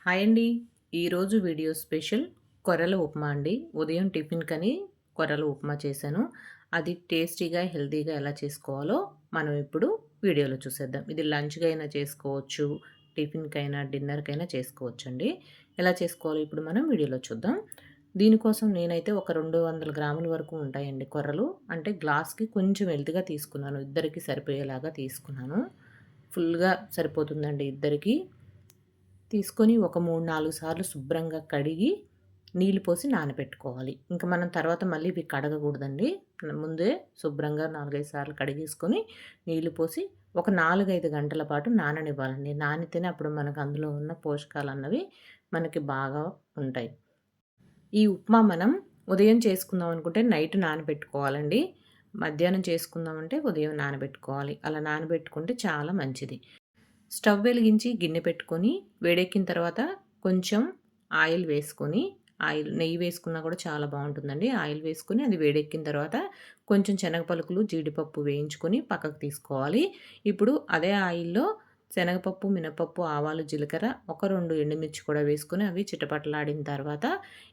Hi అండి. ఈరోజు video special కొర్రల upma అండి. ఉదయం టిఫిన్‌కని కొర్రల ఉప్మా చేశాను. అది టేస్టీగా, హెల్తీగా ఎలా చేసుకోవాలో మనం ఇప్పుడు వీడియోలో చూసేద్దాం. ఇది లంచ్‌గా అయినా చేసుకోవచ్చు, టిఫిన్‌కైనా, డిన్నర్‌కైనా చేసుకోవచ్చండి. ఎలా చేసుకోవాలో ఇప్పుడు మనం వీడియోలో చూద్దాం. దీనికోసం నేనైతే ఒక 200 గ్రాముల వరకు ఉంటాయండి కొర్రలు. అంటే గ్లాస్‌కి కొంచెం వెల్తిగా తీసుకున్నాను. ఇద్దరికి సరిపోయేలాగా తీసుకున్నాను. ఫుల్‌గా సరిపోతుందండి ఇద్దరికి. తీసుకొని ఒక 3, 4 సార్లు శుభ్రంగా కడిగి నీళ్లు పోసి నానబెట్టుకోవాలి. ఇంకా మనం తర్వాత మళ్ళీ ఇవి కడగకూడదండి. ముందే శుభ్రంగా 4, 5 సార్లు కడిగేసుకొని నీళ్లు పోసి ఒక 4, 5 గంటల పాటు నాననివ్వాలండి. నానితేనే అప్పుడు మనకు అందులో ఉన్న పోషకాలన్నవి మనకి బాగా ఉంటాయి. ఈ ఉప్మా మనం ఉదయం చేసుకుందాం అనుకుంటే నైట్ నానబెట్టుకోవాలండి. మధ్యాహ్నం చేసుకుందామంటే ఉదయం నానబెట్టుకోవాలి. అలా నానబెట్టుకుంటే చాలా మంచిది. స్టవ్ వెలిగించి గిన్నె పెట్టుకొని వేడెక్కిన తర్వాత కొంచెం ఆయిల్ వేసుకొని నెయ్యి వేసుకున్నా కూడా చాలా బాగుంటుందండి. ఆయిల్ వేసుకొని అది వేడెక్కిన తర్వాత కొంచెం శనగ పలుకులు, జీడిపప్పు వేయించుకొని పక్కకు తీసుకోవాలి. ఇప్పుడు అదే ఆయిల్‌లో శనగపప్పు, మినపప్పు, ఆవాలు, జీలకర్ర, ఒక 2 ఎండుమిర్చి కూడా వేసుకొని అవి చిటపటలాడిన తర్వాత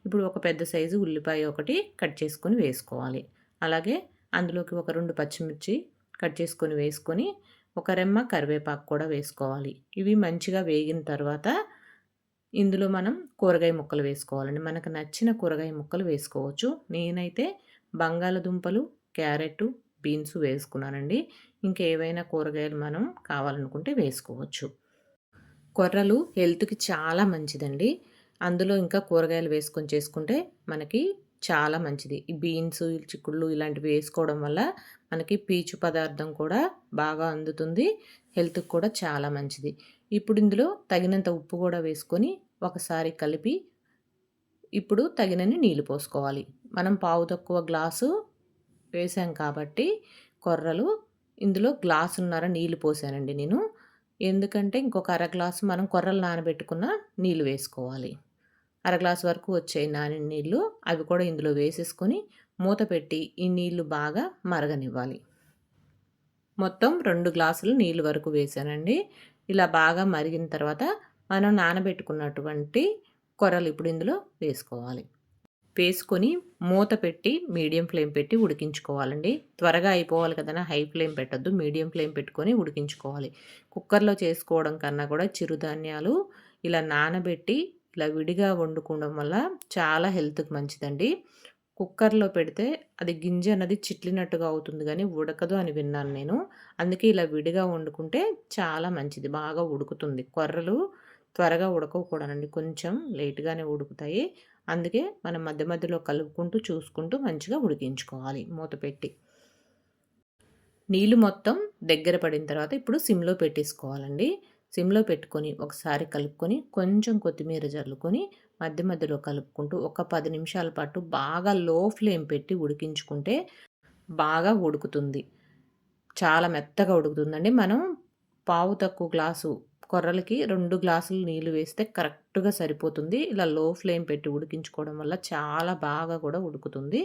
ఇప్పుడు ఒక పెద్ద సైజు ఉల్లిపాయ ఒకటి కట్ చేసుకొని వేసుకోవాలి. అలాగే అందులోకి ఒక 2 పచ్చిమిర్చి కట్ చేసుకొని వేసుకొని ఒక రెమ్మ కరివేపాకు కూడా వేసుకోవాలి. ఇవి మంచిగా వేగిన తర్వాత ఇందులో మనం కూరగాయ ముక్కలు వేసుకోవాలండి. మనకు నచ్చిన కూరగాయ ముక్కలు వేసుకోవచ్చు. నేనైతే బంగాళదుంపలు, క్యారెట్టు, బీన్స్ వేసుకున్నానండి. ఇంకేవైనా కూరగాయలు మనం కావాలనుకుంటే వేసుకోవచ్చు. కొర్రలు హెల్త్‌కి చాలా మంచిదండి. అందులో ఇంకా కూరగాయలు వేసుకొని చేసుకుంటే మనకి చాలా మంచిది. ఈ బీన్స్, చిక్కుళ్ళు ఇలాంటివి వేసుకోవడం వల్ల మనకి పీచు పదార్థం కూడా బాగా అందుతుంది. హెల్త్‌కి కూడా చాలా మంచిది. ఇప్పుడు ఇందులో తగినంత ఉప్పు కూడా వేసుకొని ఒకసారి కలిపి ఇప్పుడు తగినన్ని నీళ్లు పోసుకోవాలి. మనం పావు తక్కువ గ్లాసు వేసాం కాబట్టి కొర్రలు ఇందులో గ్లాసున్నర నీళ్లు పోసానండి నేను. ఎందుకంటే ఇంకొక అర గ్లాసు మనం కొర్రలు నానబెట్టుకున్న నీళ్లు వేసుకోవాలి. అర గ్లాస్ వరకు వచ్చాయి నానిన నీళ్లు. అవి కూడా ఇందులో వేసేసుకొని మూత పెట్టి ఈ నీళ్లు బాగా మరగనివ్వాలి. మొత్తం 2 గ్లాసులు నీళ్ళు వరకు వేసానండి. ఇలా బాగా మరిగిన తర్వాత మనం నానబెట్టుకున్నటువంటి కొర్రలు ఇప్పుడు ఇందులో వేసుకోవాలి. వేసుకొని మూత పెట్టి మీడియం ఫ్లేమ్ పెట్టి ఉడికించుకోవాలండి. త్వరగా అయిపోవాలి కదన హై ఫ్లేమ్ పెట్టొద్దు. మీడియం ఫ్లేమ్ పెట్టుకొని ఉడికించుకోవాలి. కుక్కర్‌లో చేసుకోవడం కన్నా కూడా చిరుధాన్యాలు ఇలా నానబెట్టి ఇలా విడిగా వండుకోవడం వల్ల చాలా హెల్త్‌కి మంచిదండి. కుక్కర్‌లో పెడితే అది గింజ అన్నది చిట్లినట్టుగా అవుతుంది గానీ ఉడకదు అని విన్నాను నేను. అందుకే ఇలా విడిగా వండుకుంటే చాలా మంచిది. బాగా ఉడుకుతుంది. కొర్రలు త్వరగా ఉడకవు కూడానండి. కొంచెం లేట్‌గానే ఉడుకుతాయి. అందుకే మనం మధ్య మధ్యలో కలుపుకుంటూ, చూసుకుంటూ మంచిగా ఉడికించుకోవాలి మూత పెట్టి. నీళ్ళు మొత్తం దగ్గర పడిన తర్వాత ఇప్పుడు సిమ్‌లో పెట్టేసుకోవాలండి. సిమ్‌లో పెట్టుకొని ఒకసారి కలుపుకొని కొంచెం కొత్తిమీర జల్లుకొని మధ్య మధ్యలో కలుపుకుంటూ ఒక 10 నిమిషాల పాటు బాగా లో ఫ్లేమ్ పెట్టి ఉడికించుకుంటే బాగా ఉడుకుతుంది. చాలా మెత్తగా ఉడుకుతుందండి. మనం పావు తక్కువ గ్లాసు కొర్రలకి 2 గ్లాసులు నీళ్లు వేస్తే కరెక్ట్‌గా సరిపోతుంది. ఇలా లో ఫ్లేమ్ పెట్టి ఉడికించుకోవడం వల్ల చాలా బాగా కూడా ఉడుకుతుంది.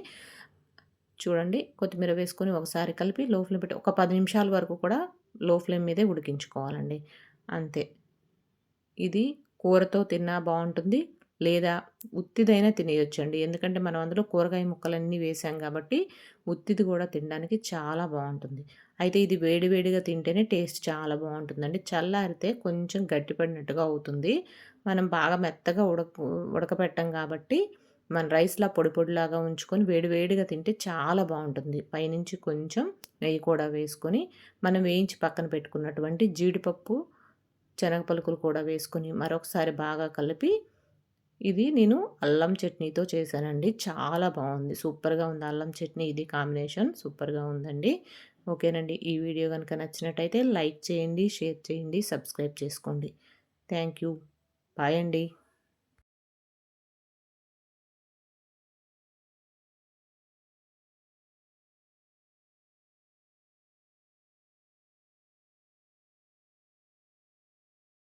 చూడండి కొత్తిమీర వేసుకొని ఒకసారి కలిపి లో ఫ్లేమ్ పెట్టి ఒక 10 నిమిషాల వరకు కూడా లో ఫ్లేమ్ మీదే ఉడికించుకోవాలండి. అంతే. ఇది కూరతో తిన్నా బావుంటుంది. లేదా ఉత్తిదైనా తినేయొచ్చండి. ఎందుకంటే మనం అందులో కూరగాయ ముక్కలన్నీ వేసాం కాబట్టి ఉత్తిది కూడా తినడానికి చాలా బావుంటుంది. అయితే ఇది వేడి వేడిగా తింటేనే టేస్ట్ చాలా బావుంటుందండి. చల్లారితే కొంచెం గట్టిపడినట్టుగా అవుతుంది. మనం బాగా మెత్తగా ఉడకపెట్టాం కాబట్టి మన రైస్‌లా పొడి పొడిలాగా ఉంచుకొని వేడి వేడిగా తింటే చాలా బావుంటుంది. పైనుంచి కొంచెం నెయ్యి కూడా వేసుకొని మనం వేయించి పక్కన పెట్టుకున్నటువంటి జీడిపప్పు, శనగ పలుకులు కూడా వేసుకొని మరొకసారి బాగా కలిపి ఇది నేను అల్లం చట్నీతో చేశానండి. చాలా బావుంది. సూపర్‌గా ఉంది. అల్లం చట్నీ ఇది కాంబినేషన్ సూపర్‌గా ఉందండి. ఓకేనండి. ఈ వీడియో గనుక నచ్చినట్టయితే లైక్ చేయండి, షేర్ చేయండి, సబ్స్క్రైబ్ చేసుకోండి. Thank you. బాయ్ అండి.